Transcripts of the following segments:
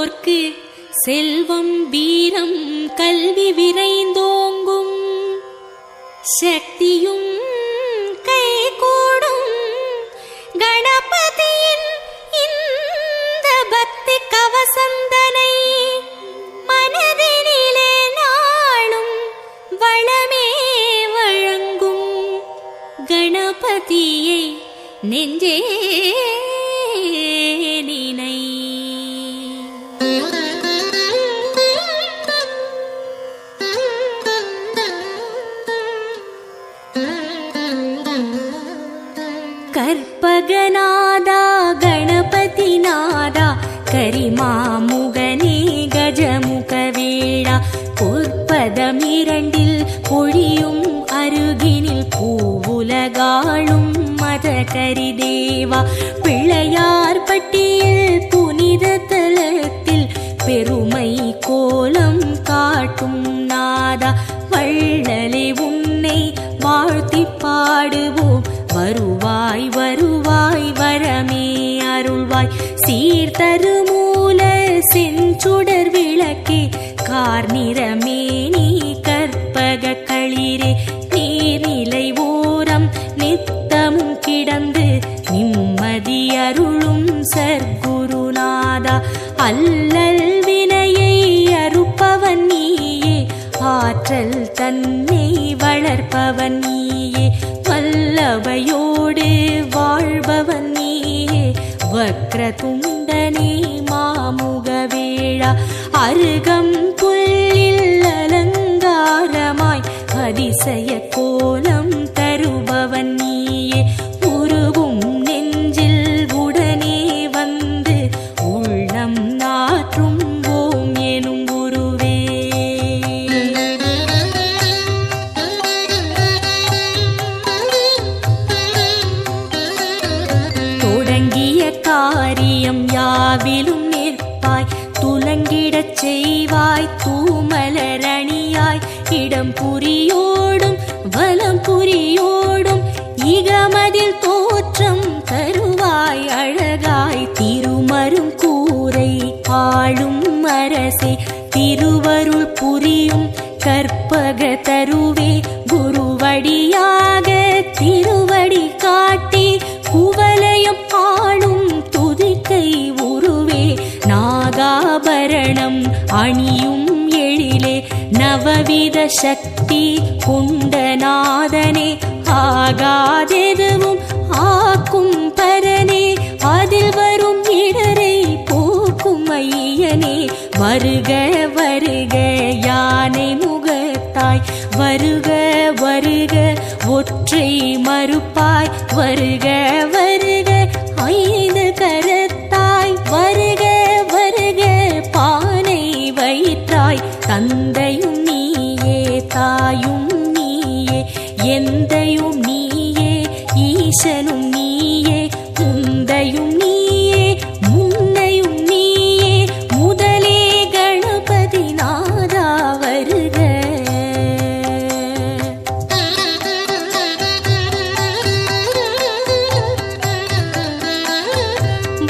வாழ்வோர்க்கு செல்வம் வீரம் கல்வி விரைந்தோங்கும், சக்தியும் கைகூடும். கணபதியின் இந்த பக்தி கவசந்தனை மனதினிலே நாளும் வளமே வழங்கும். கணபதியை நெஞ்சே நினை. கற்பகநாதா கணபதிநாதா கரிமாமுகனே கஜமுகவேளா, பொற்பதமிரண்டில் பொழியும் அருகினில் பூவுலகாளும் மத கரிதேவா, பிள்ளையார் பட்டியில் புனித தலத்தில் பெருமை கோலம் காட்டும் நாதா, வள்ளலே உன்னை வாழ்த்தி பாடுவோம். வருவாய் வருவாய் வரமே அருள்வாய், சீர்தருமூல செஞ்சுடர் விளக்கே கார்நிறமே நீ கற்பக களிரே, நீர்நிலை ஓரம் நித்தமும் கிடந்து நிம்மதி அருளும் சர்க்குருநாதா, அல்லல் வினையை அறுப்பவன் நீயே, ஆற்றல் தன்னை வளர்ப்பவன் நீயே, வல்லவையோடு வாழ்பவன் நீயே, வக்ரதுண்டனே மாமுகவேளா, அருகம் புல்லில் அலங்காரமாய் அதிசய கோலம் தருபவன் நீயே, உருகும் நெஞ்சில் உடனே வந்து உள்ளம் நாற்றும் ஓம் எனும் குருவே. தொடங்கிய காரியம் யாவிலும் நிற்பாய், துலங்கிடச் செய்வாய் தூமலரணியாய், இடம் புரியோடும் வலம் புரியோடும் இகமதில் தோற்றம் தருவாய் அழகாய், திருமரும் கூரை ஆளும் அரசே, திருவருள் புரியும் கற்பக தருவே, குருவடியாக திருவடி காட்டி குவலயம் ஆளும் துதிக்கை உருவே, நாகாபரணம் அணியும் எழிலே, நவவித சக்தி குண்டநாதனே, ஆகாதெதுவும் ஆக்கும் பரனே, அதில் வரும் இடரை போக்கும் ஐயனே, வருக வருக யானை முகத்தாய், வருக வருக ஒற்றை மறுப்பாய், வருக வருக ஐந்து கரத்தாய், வருக வருக பானை வயிற்றாய், தந்தையும் நீயே தாயும் நீயே எந்தையும் நீயே, ஈசனும் நீயே முந்தையும் நீயே முன்னையும் நீயே, முதலே கணபதி நாதா வருக.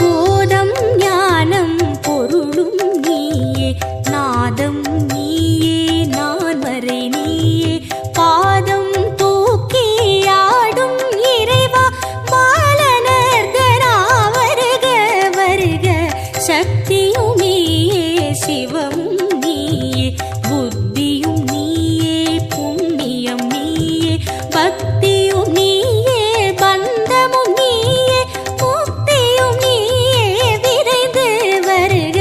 போதம் ஞானம் பொருளும் நீயே, நாதம் நீயே நான்மறை நீயே, பாதம் தூக்கி ஆடும் இறைவா பாலனர்கரா வருக வருக, சக்தியும் நீயே சிவமும் நீயே, புத்தியும் நீயே புண்ணியம் நீயே, பக்தியும் நீயே பந்தமும் நீயே, முக்தியும் நீயே விரைந்து வருக,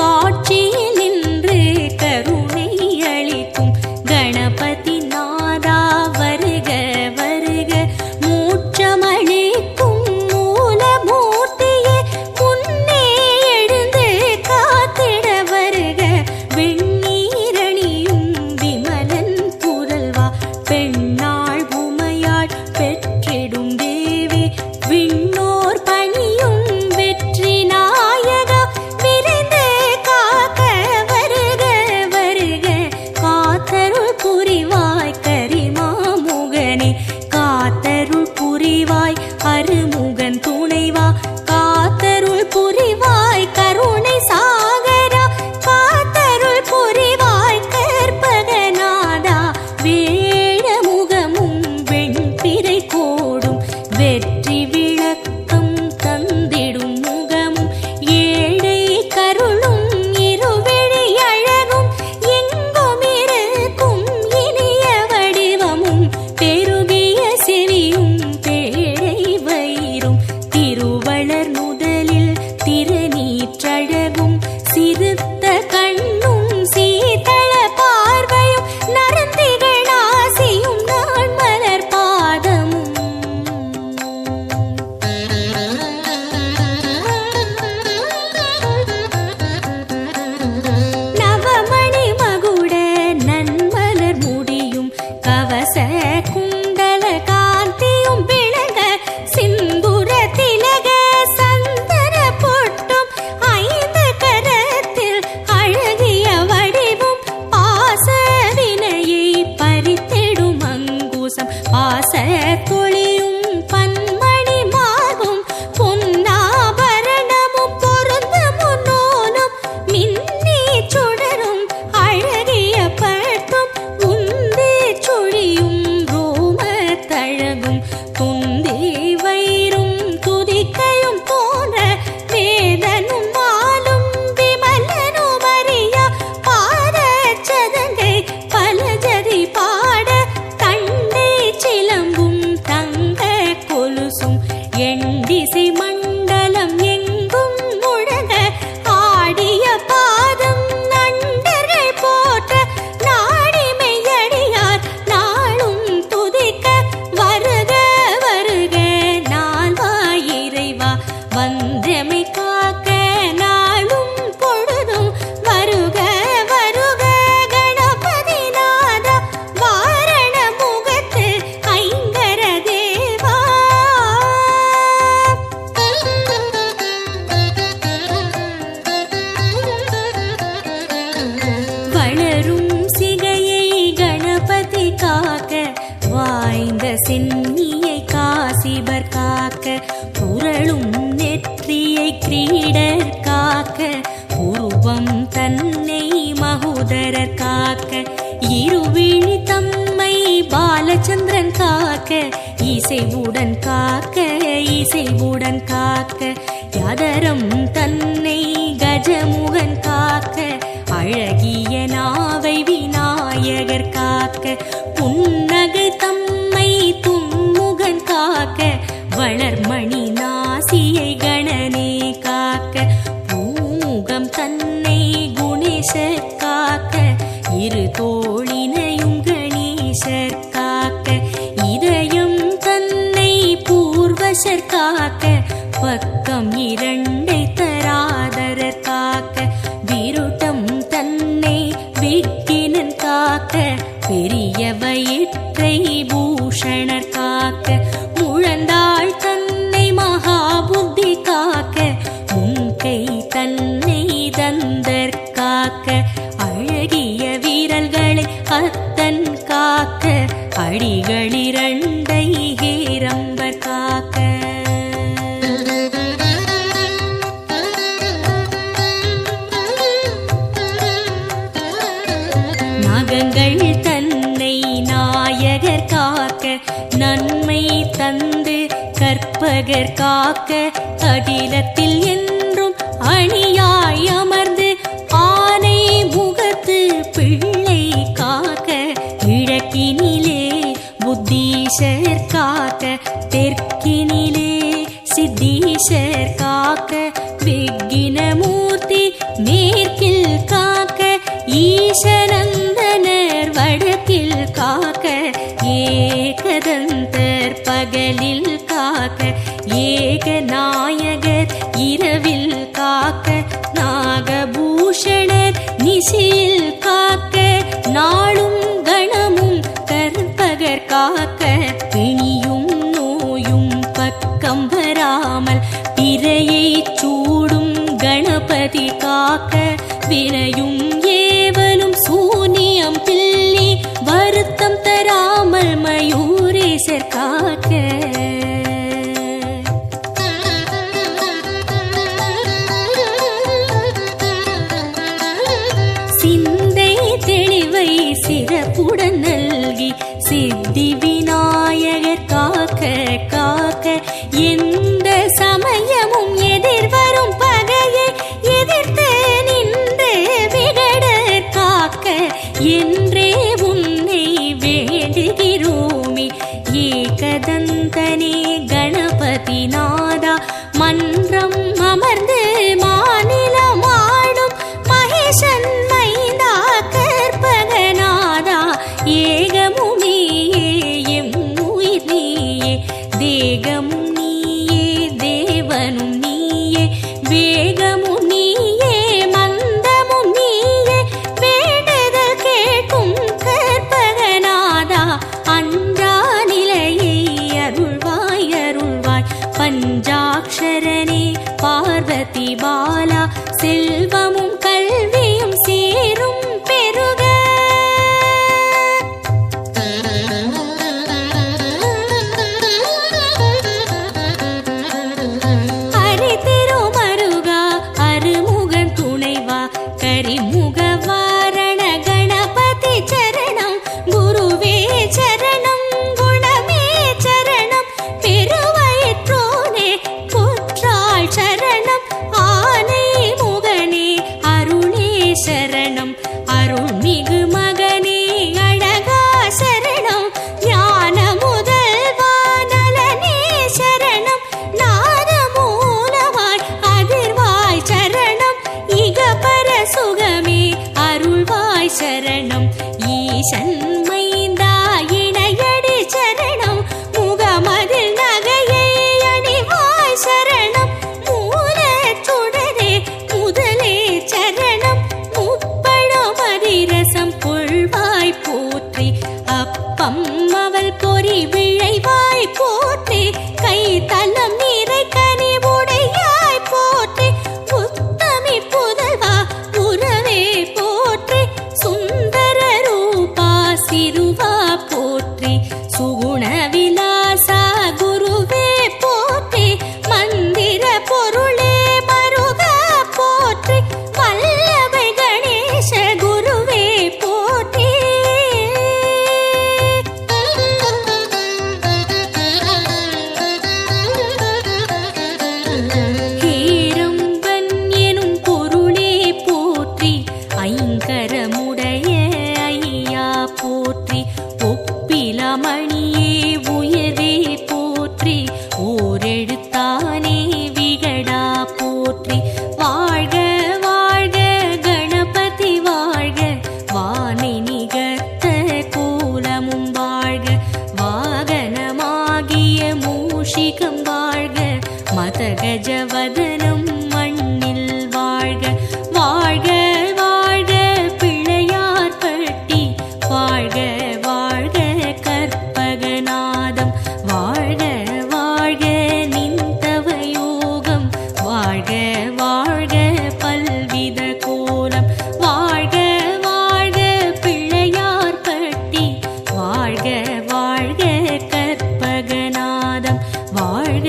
காட்சியில் நின்று கருணை அளிக்கும் கணபதி நாதா வருக வருக, மூற்றமளிக்கும் மூலமூர்த்தியே முன்னே எழுந்து காத்திட வருக, சிறுத்த கண்ணும் சீதள பார்வையும் நரந்திகள் ஆசியும் நான் மலர் பாதமும் நவமணி மகுட நன்மலர் முடியும் கவச குண்டல காந்தியும் விளங்க சிந்துர திலக சந்தன பொட்டும் ஐந்து கரத்தில் அழகிய வடிவும் பாச வினையை பறித்திடும் அங்குசம் பாச தொழியும் பன்மணி மார்பும் பொன்னாபரணமும் பொருந்த முன்னோனும் மின்னி சுடரும் அழகிய பட்டும் உந்தி சுழியும் ரோம தழகும் துந்தி வயிறும் துதிக்கையும் தோன்ற வேதனும் மாலும் விமலனும் அறியா பாத சதங்கை பலஜதி பாட தண்டை சிலம்பும் தங்க கொலுசும் எண்டிசை மண்டலம் எங்கும் முழங்க ஆடிய பாதம் நண்டர்கள் போற்ற நாடிமையடியார் நாளும் துதிக்க வருக வருக நால்வாய் இறைவா வந்தமை காக்க நாளும் பொழுதும் வருக வருக கணபதி நாதா வாரண முகத்து ஐங்கர தேவா வளரும் சிகையை கணபதி காக்க வாய்ந்த சென்னியை காசிபர் காக்க புரளும் நெற்றியை கிரீடர் காக்க உருவம் தன்னை மகோதரர் காக்க இருவிழி தம்மை பாலச்சந்திரன் காக்க இசைவுடன் காக்க இசைவுடன் காக்க யதரம் தன்னை கஜமுகன் காக்க அழகிய நாவை விநாயகர் காக்க புன்னகை தம்மை துன்முகன் காக்க வளர்மணி நாசியை கணனே காக்க பூமுகம் தன்னை குணேசர் காக்க இரு தோழினையும் கணேசர் காக்க இதயம் தன்னை பூர்வசர் காக்க பக்கம் இரண்டை தராதரர் காக்க விருட்டம் தன்னை விக்கினன் காக்க பெரிய வயிற்றை பூஷணர் காக்க முழந்தாள் தன்னை மகாபுத்தி காக்க முன்கை தன்னை தந்தர் காக்க அழகிய வீரல்களை அத்தன் காக்க அடிகளிரண்டை ஹேரம்பர் காக்க நாகங்கள் தன்னை நாயகர் காக்க நன்மை தந்து கற்பகர் காக்க அகிலத்தில் என்றும் அணியாய் அமர்ந்து ஆனை முகத்து பிள்ளை காக்க கிழக்கினிலே புத்தீஷர் காக்க தெற்கினிலே சித்தீஷர் காக்க விக்கினமூர்த்தி மேற்கில் காக்க ஈசனந்தனர் வடக்கில் காக்க ஏகதந்தர் பகலில் காக்க ஏகநாயகர் இரவில் காக்க நாகபூஷணர் நிசியில் காக்க நாளும் கணமும் கற்பகர் காக்க பிணியும் நோயும் பக்கம் வராமல் பிறையை சூடும் கணபதி காக்க வினையும் ஏவலும் சூனியம் பில்லி வருத்தம் தராமல் மயூரேசர் காக்க சிந்தை தெளிவை சிறப்புடன் நல்கி சித்தி விநாயகர் காக்க காக்க எந்த சமயமும் எதிர்வரும் பகையை எதிர்த்து நின்று விட கரிமுகவாரண கணபதி சரணம் குருவே சரணம் குணமே சரணம் பெருவயிற்றோனே புற்றாள் சரணம் ஆனை முகனே அருளே சரணம் அருள்மிகு மகனே அழகா சரணம் ஞான முதல்வா நலனே சரணம் நாதமூலமாய் அதிர்வாய் சரணம் இகபர சுகமே அருள்வாய் சரணம் ஈசன் மைந்தா இணையடி சரணம் முகமதில் நகையை அணிவாய் சரணம் மூலச்சுடரே முதலே சரணம் முப்பழம் அதிரசம் கொள்வாய் போற்றி அப்பம் அவள் பொறி விழைவாய் போற்றி கை தலம் நீரை கனி உடையாய் போற்றி உத்தமி புதல்வா உறவே போற்றி சுந்தர ரூபா சிறுவா போற்றி சுகுண விலாசா குருவே போற்றி மந்திர பொருளே மருகா போற்றி வல்லபை கணேச குருவே போற்றி ஹேரம்பன் எனும் பொருளே போற்றி ஐங்கரமுடைய ஐயா போற்றி ஒப்பிலமணியே உயர்வே போற்றி ஓரெழுத்தானே விகடா போற்றி வாழ்க வாழ்க கணபதி வாழ்க வானை நிகர்த்த கோலமும் வாழ்க வாகனமாகிய மூஷிகம் வாழ்க மதகஜவதனம் மண்ணில் வாழ்க வாழ்க வாழ்க பிள்ளையார் பட்டி வாழ்க வாழ்க கற்பகநாதம் வாழ்க வாழ்க நிந்தவயோகம் வாழ்க வாழ்க பல்வித கோலம் வாழ்க வாழ்க பிள்ளையார் பட்டி வாழ்க வாழ்க கற்பகநாதம் வாழ்க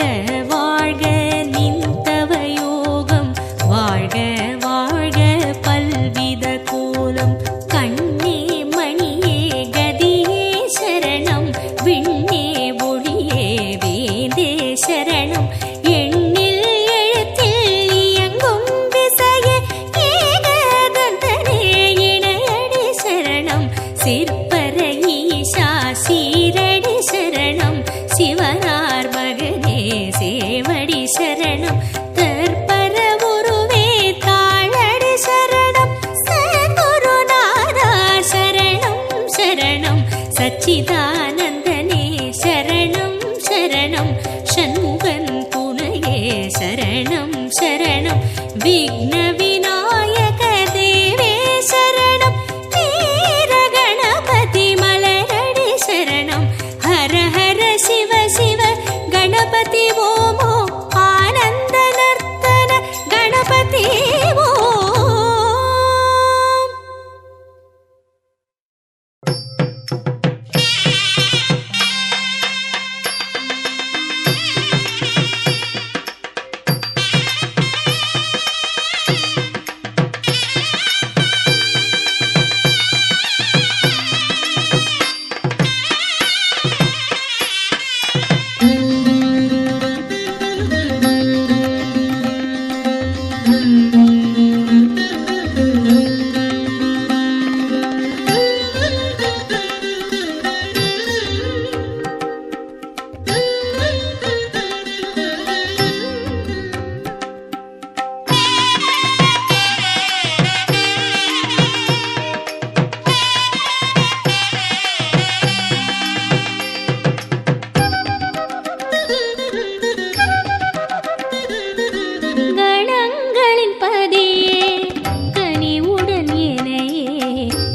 வாழ்க நிந்தவயோகம் வாழ்க வாழ்க பல்வித கோலம் கண்ணே மணியே கதியே சரணம் விண்ணே ஒளியே வேந்தே சரணம் எண்ணில் எழுத்தில் இயங்கும் விசையே ஏகதந்தனே இணையடி சரணம் சிற்பர ஈசா சீரடி சரணம் சிவனார் மகனே சேவடி சரணம் தற்பர உருவே தாளடி சரணம் சத்குருநாதா சரணம் சரணம் சச்சிதானந்தனே சரணம் சரணம் ஷண்முகன் துணையே சரணம் சரணம் விக்ன விநாயக தேவே சரணம் வீர கணபதி மலரடி சரணம் ஹர ஹர சிவ சிவ கணபதி ஓமோ ஆனந்த நர்த்தன கணபதி ஓம்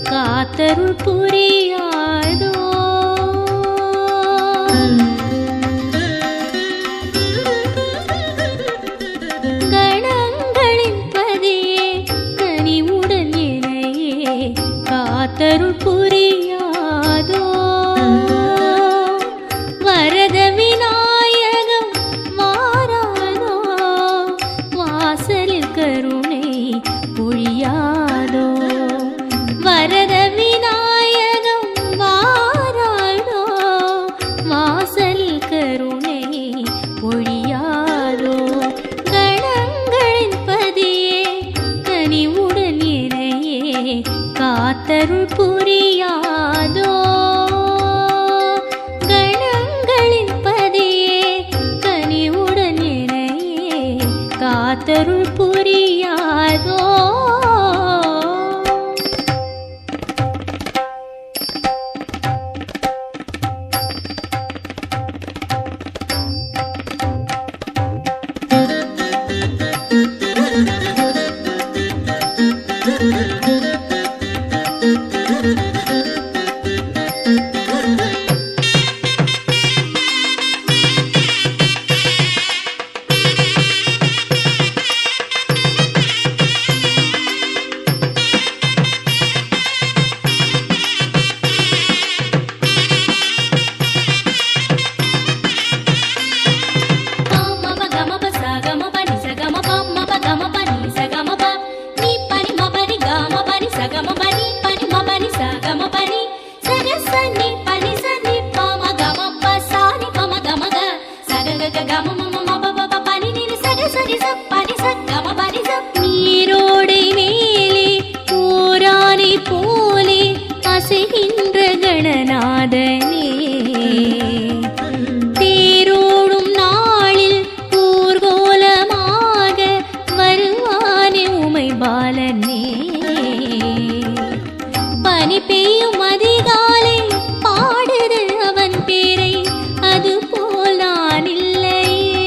காத்தருள் புரியாதோ கணங்களின் பதியே கனிவுடன் இணையே காத்தருள் புரியாதோ வரத விநாயகம் வாராதோ வாசலில் கருணை பொழியாதோ காத்தருள் புரியாதோ கணங்களின் பதியே கனிவுடன் என்னையே காத்தருள் புரியாதோ நீரோடை மேலே ஓரானை போலே அசைகின்ற கணநாதனே தேரோடும் நாளில் ஊர்கோலமாக வருவானே உமை பாலனே பனி பெய்யும் அதிகாலை பாடுது அவன் பேரை அது போல் நான் இல்லையே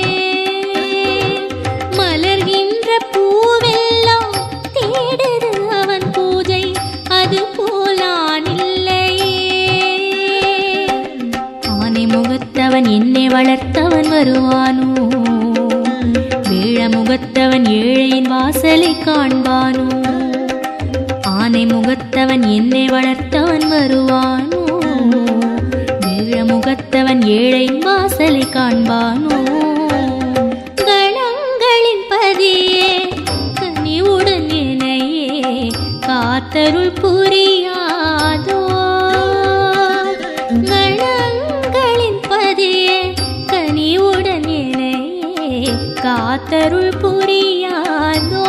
மலர்கின்ற பூவெல்லாம் தேடுது அவன் பூஜை அது போல் நான் இல்லையே ஆனை முகத்தவன் என்னை வளர்த்தவன் வருவானோ வேழ முகத்தவன் ஏழையின் வாசலை காண்பானோ ஆனை முகத்தவன் என்னை வளர்த்தவன் வருவானோ வேழ முகத்தவன் ஏழையின் வாசலை காண்பானோ கணங்களின் பதியே கனிவுடன் என்னையே காத்தருள் புரியாதோ கணங்களின் பதியே கனிவுடன் என்னையே காத்தருள் புரியாதோ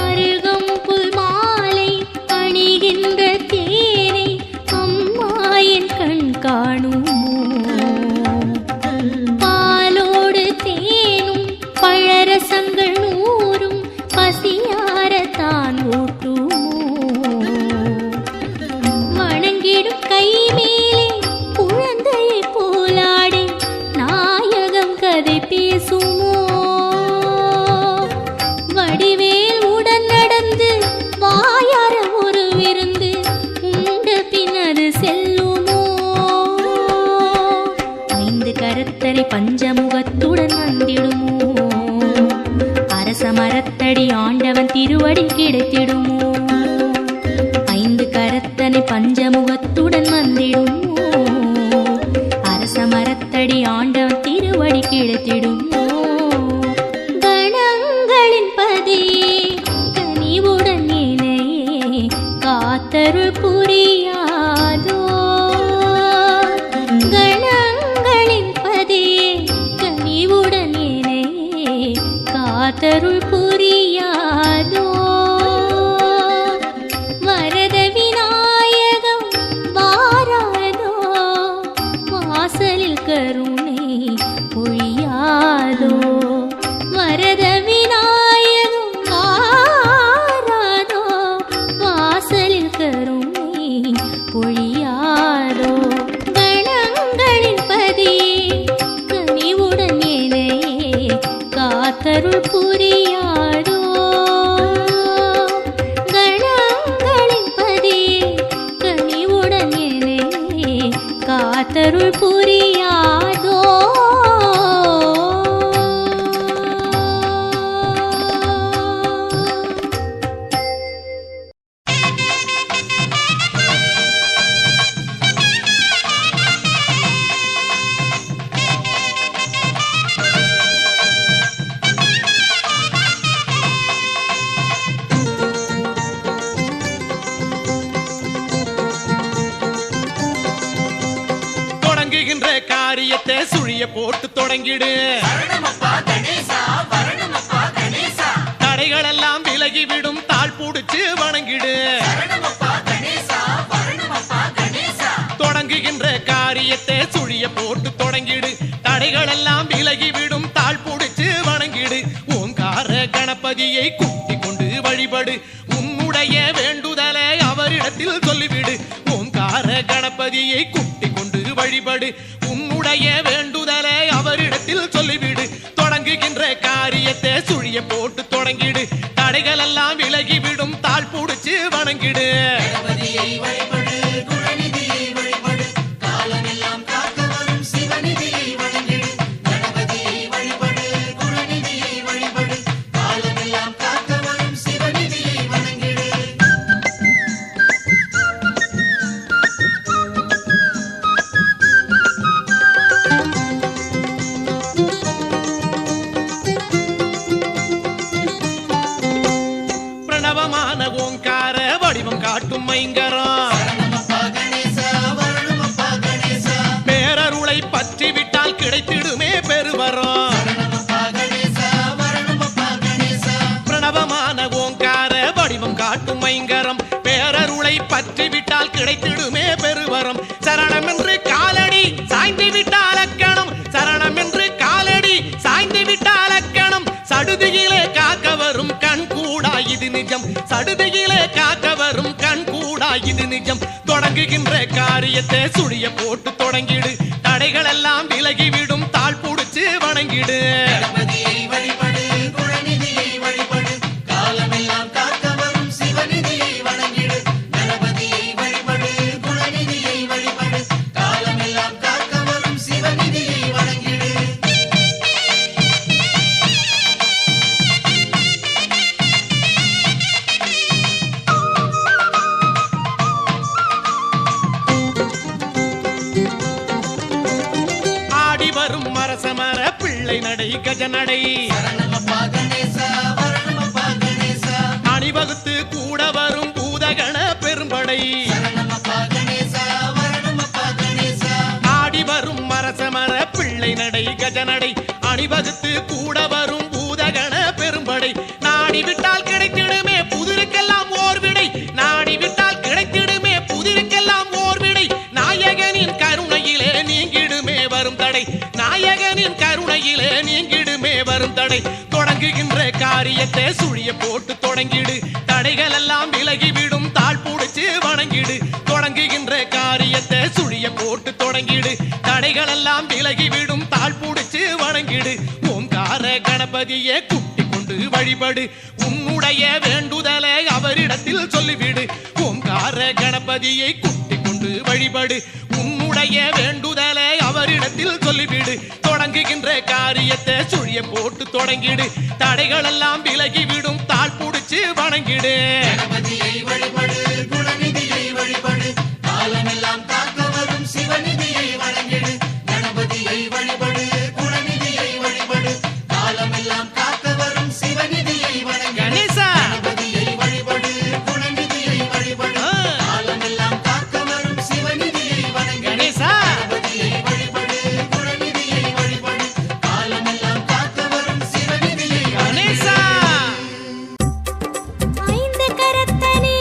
அருகம்புல் மாலை அணிகின்ற தேனை அம்மா என் கண் காணுமோ பாலோடு தேனும் பழரசங்கள் நூறும் பசியாரத்தான் ஊட்டுமோ வணங்கிடும் கை மேலே குழந்தையை போலாடி நாயகம் கதை பேசுமோ வடிவேல் உடன் நடந்து வாயார ஒரு விருந்து உண்ட பின்னது செல்லுமோ ஐந்து கரத்தனை பஞ்சமுகத்துடன் வந்திடுமோ அரச மரத்தடி ஆண்டவன் திருவடி கிடைத்திடுமோ ஐந்து கரத்தனை பஞ்சமுகத்துடன் வந்திடுமோ அரச மரத்தடி ஆண்டவன் திருவடி கிடைத்திடுமோ கணங்களின் பதியே கனிவுடன் என்னையே காத்தருள் புரியாதோ கணங்களின் பதியே கனிவுடன் என்னையே காத்தருள் புரியாதோ வரத விநாயகம் வாராதோ வாசலில் கருணை பொழியாதோ வரத விநாயகம் வாராதோ வாசலில் கருணை பொழியாதோ கணங்களின் பதியே கனிவுடன் ஏனையே காத்தருள் புரியாதோ கணங்களின் பதியே கனிவுடன் ஏனையே காத்தருள் புரியாதோ காரியத்தை சுழிய போட்டு தொடங்கிடு தடைகள் எல்லாம் விலகிவிடும் தாழ் புடிச்சு வணங்கிடு தொடங்குகின்ற காரியத்தை சுழிய போட்டு தொடங்கிடு தடைகள் எல்லாம் விலகிவிடும் தாழ் புடிச்சு வணங்கிடு ஓங்கார கணபதியை கூட்டி கொண்டு வழிபடு உன்னுடைய வேண்டுதலை அவரிடத்தில் சொல்லிவிடு ஓங்கார கணபதியை கூட்டி கொண்டு வழிபடு உன்னுடைய வேண்டுதலை அவரிடத்தில் சொல்லிவிடு தொடங்குகின்ற காரியத்தை சுழிய போட்டு தொடங்கிடு தடைகள் எல்லாம் விலகிவிடும் தாழ் புடிச்சு வணங்கிடு ஓங்கார வடிவம் காட்டும் மைங்கரம் பேரருளை பற்றி விட்டால் கிடைத்திடுமே பெருவரம் பிரணவமான ஓங்கார வடிவம் காட்டும் மைங்கரம் பேரருளை பற்றி விட்டால் கிடைத்திடுமே பெருவரம் சரணம் என்று காலடி சாய்ந்து விட்டால் அக்கணம் சரணம் என்று காலடி சாய்ந்து விட்டால் அக்கணம் சடுதியிலே காக்க வரும் கண் கூடா இது நிஜம் சடுதியிலே காக்க வரும் கண் கூடா இது நிஜம் தொடங்குகின்ற காரியத்தை சுழிய போட்டு தொடங்கிடு தடைகள் எல்லாம் விலகிவிடும் தாழ் புடிச்சு வணங்கிடு மரசமர பிள்ளை நடை கஜநடை அணிவகுத்து கூட வரும் பூதகண பெரும்படை ஆடி வரும் மரசமர பிள்ளை நடை கஜநடை அணிவகுத்து கூட வரும் பூதகண பெரும்படை நாடி விட்டால் கிடைத்திடுமே புதிருக்கெல்லாம் ஓர் விடை நாடி விட்டால் கிடைத்திடுமே புதிருக்கெல்லாம் ஓர் விடை நாயகனின் கருணையிலே நீங்கிடுமே வரும் தடை நாயகனின் கருணையிலே நீங்கிடுமே வரும் தடை தொடங்குகின்ற காரியத்தை சுழிய போட்டு தொடங்கிடு தடைகள் எல்லாம் விலகிவிடும் தாழ் புடிச்சு வணங்கிடு தொடங்குகின்ற காரியத்தை சுழிய போட்டு தொடங்கிடு தடைகள் எல்லாம் விலகிவிடும் தாழ் புடிச்சு வணங்கிடு ஓங்கார கணபதியை கூட்டி கொண்டு வழிபடு உன்னுடைய வேண்டுதலை அவரிடத்தில் சொல்லிவிடு ஓங்கார கணபதியை கூட்டி கொண்டு வழிபடு உன்னுடைய வேண்டுதலை அவரிடத்தில் சொல்லிவிடு தொடங்குகின்ற காரியத்தை சுழிய போட்டு தொடங்கிடு தடைகள் எல்லாம் விலகிவிடும் தாழ் புடிச்சு வணங்கிடு காலமெல்லாம் காக்க வரும் சிவநிதியை வணங்கிடு கணபதியை வழிபடு குணநிதியை வழிபடு காலமெல்லாம் காக்க வரும் சிவநிதியை வணங்கிடு கணேசா கணபதியை வழிபடு குணநிதியை வழிபடு காலமெல்லாம் காக்க வரும் சிவநிதியை வணங்கிடு கணேசா கணபதியை வழிபடு குணநிதியை வழிபடு காலமெல்லாம் காக்க வரும் சிவநிதியை கணேசா ஐந்து கரத்தனே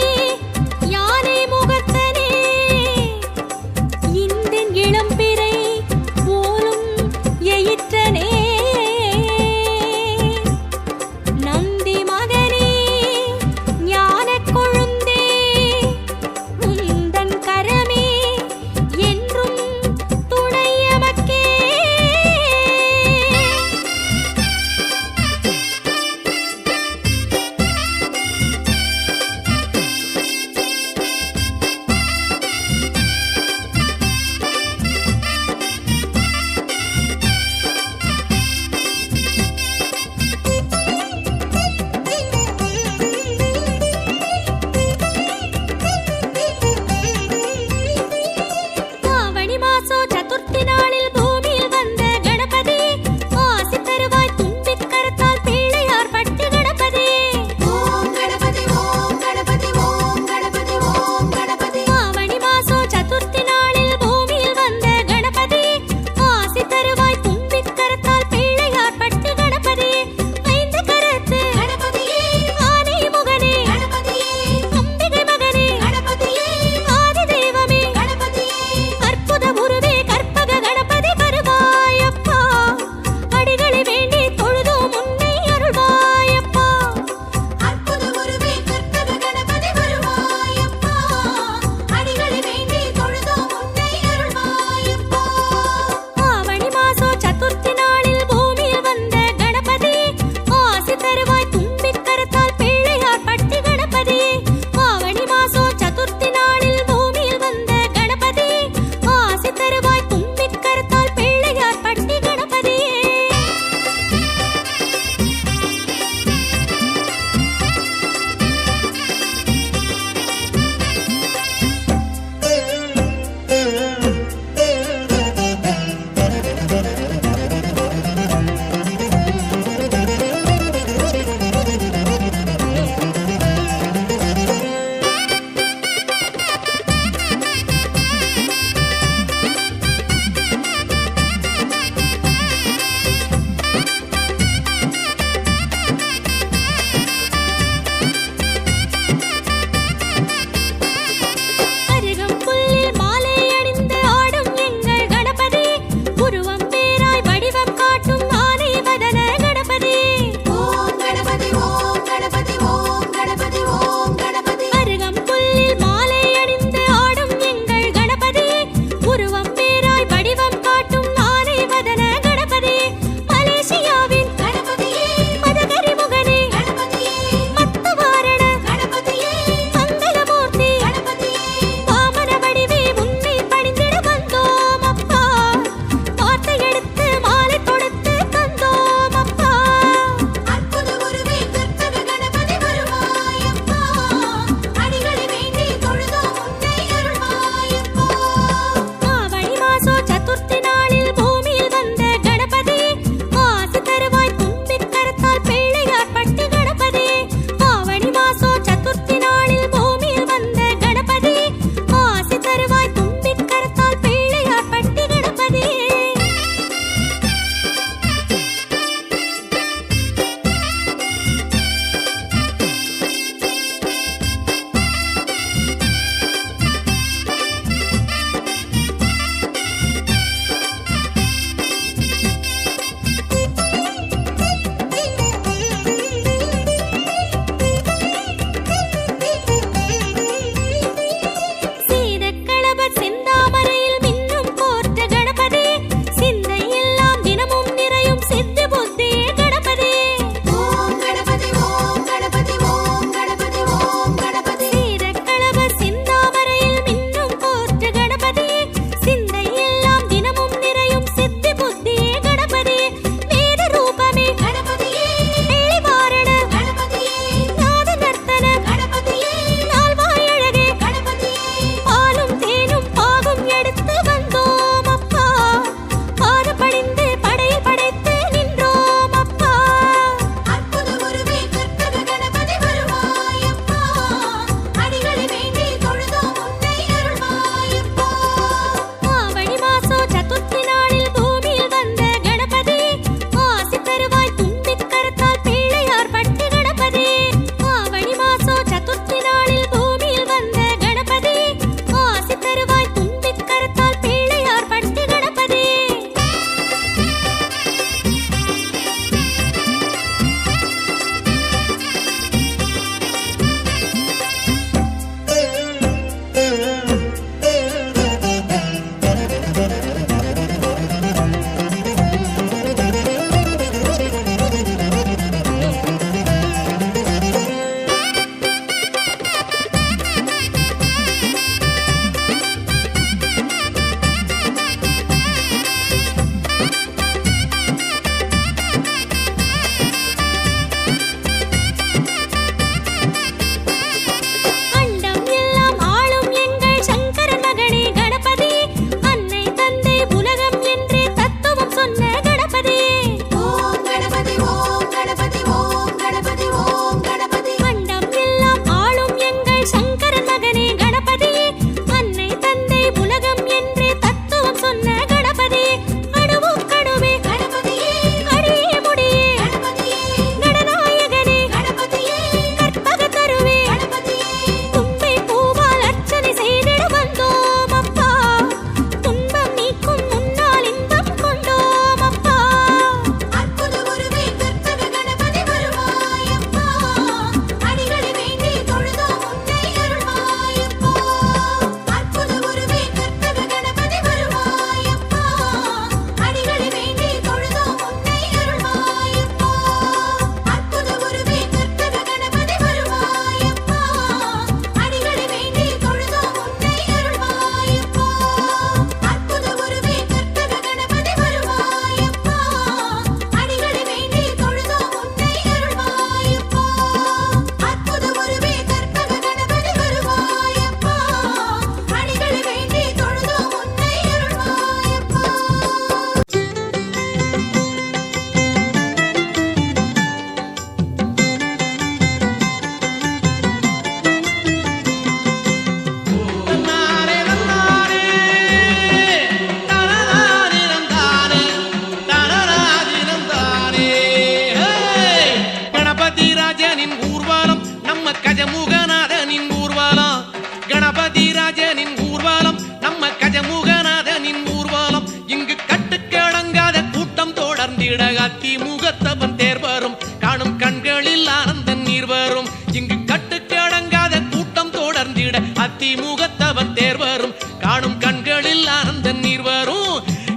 ராஜனின் ஊர்வலம் நம்ம கஜமுகநாதனின் ஊர்வலம் இங்கு கட்டுக்கடங்காத கூட்டம் தொடர்ந்திட அதிமுகத்தவன் தேர் வரும் காணும் கண்களில் ஆனந்த நீர் வரும் இங்கு கட்டுக்கடங்காத கூட்டம் தொடர்ந்திட அதிமுகத்தவன் தேர் வரும் காணும் கண்களில் ஆனந்த நீர் வரும்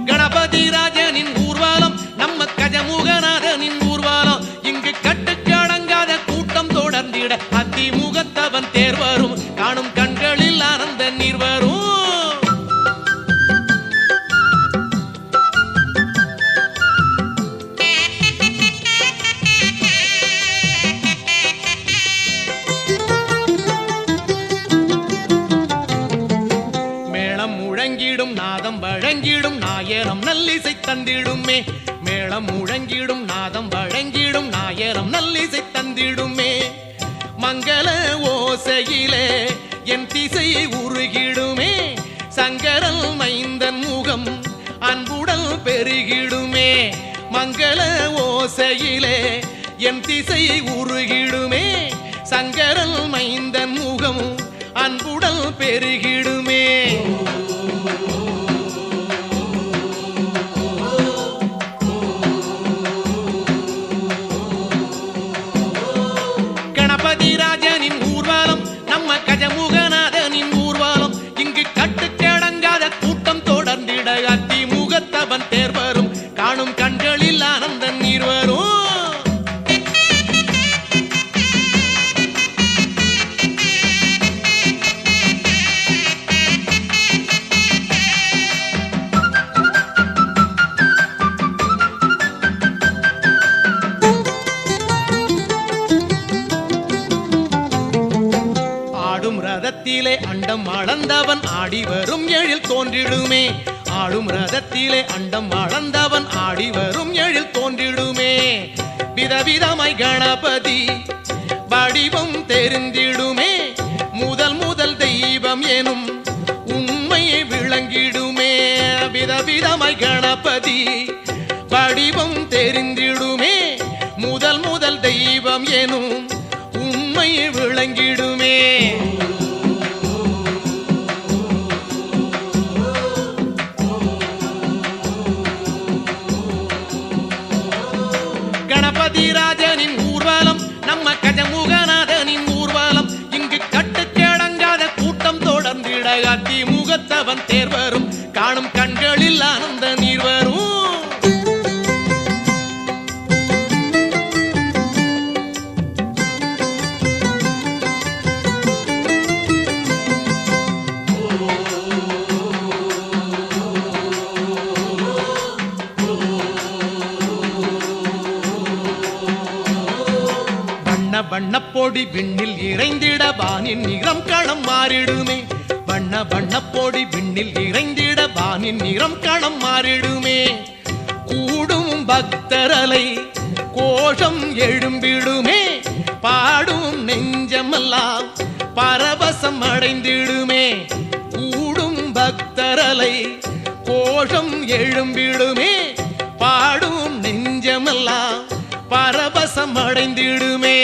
கணபதி ராஜனின் ஊர்வலம் நம்ம கஜமுகநாதனின் ஊர்வலம் இங்கு கட்டுக்கடங்காத கூட்டம் தொடர்ந்திட அதிமுகத்தவன் தேர் வரும் காணும் கண்களில் ஆனந்த நீர் வரும் மேளம் முழங்கிடும் நாதம் வழங்கிடும் நாயனம் நல்லிசை தந்திடுமே மேளம் முழங்கிடும் நாதம் வழங்கிடும் நாயனம் நல்லிசை தந்திடுமே மங்கள ஓசையிலே என் திசை உருகிடுமே சங்கரல் மைந்தன் முகம் அன்புடல் பெருகிடுமே மங்கள ஓசையிலே என் திசை உருகிடுமே சங்கரல் மைந்தன் முகம் அன்புடல் பெருகிடுமே கணபதி ராஜனின் ஊர்வலம் நம்ம கஜமுகநாதனின் ஊர்வலம் இங்கு கட்டுக்கடங்காத கூட்டம் தொடர்ந்திட அதிமுகத்தவன் தேர் வரும் காணும் கண்களில் ஆனந்த நீர் வரும் ஆடும் ரதத்திலே அண்டம் அளந்தவன் ஆடி வரும் எழில் தோன்றிடுமே ஆடும் ரதத்திலே அண்டம் அளந்தவன் ஆடி வரும் எழில் தோன்றிடுமே விதவிதமாய் கணபதி வடிவம் தெரிந்திடுமே முதல் முதல் தெய்வம் எனும் உண்மையை விளங்கிடுமே விதவிதமாய் கணபதி வடிவம் தெரிந்திடுமே முதல் முதல் தெய்வம் எனும் உண்மை விளங்கிடுமே கணபதி ராஜனின் ஊர்வலம் நம்ம கஜமுகநாதனின் ஊர்வலம் இங்கு கட்டுக்கடங்காத கூட்டம் தொடர்ந்திட அதிமுகத்தவன் தேர் வரும் காணும் கண்களில் ஆனந்த நீர் வரும் வண்ணப்பொடி விண்ணில் இறைந்திட வானின் நிறம் களம் மாறிடுமே வண்ணப்பொடி விண்ணில் இறைந்திட வானின் நிறம் களம் மாறிடுமே கூடும் பக்தரலை கோஷம் எழும்பிடுமே பாடும் நெஞ்சமெல்லாம் பரவசம் அடைந்திடுமே கூடும் பக்தரலை கோஷம் எழும்பிடுமே பாடும் நெஞ்சமெல்லாம் பரவசம் அடைந்திடுமே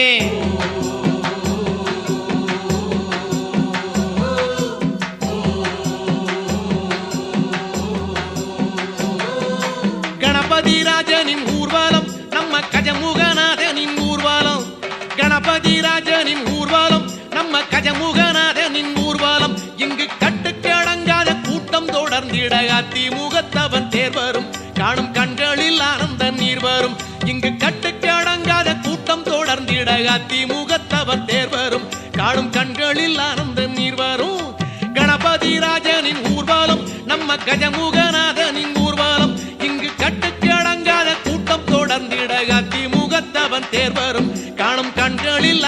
கணபதி ராஜனின் ஊர்வலம் நம்ம கஜமுகநாதனின் ஊர்வலம் கணபதி ராஜனின் ஊர்வலம் நம்ம கஜமுகநாதனின் ஊர்வலம் இங்கு கட்டுக்கடங்காத கூட்டம் தொடர்ந்திட அதிமுகத்தவன் தேர் வரும் காணும் கண்களில் ஆனந்த நீர் வரும் இங்கு கட்டுக்கடங்காத கூட்டம் தொடர்ந்திட அதிமுகத்தவன் தேர் வரும் காணும் கண்களில் ஆனந்த நீர் வரும் கணபதி ராஜனின் ஊர்வலம் நம்ம கஜமுகநாதனின் ஊர்வலம் இங்கு கட்டுக்கடங்காத கூட்டம் தொடர்ந்திட அதிமுகத்தவன் தேர் வரும் காணும் கண்களில்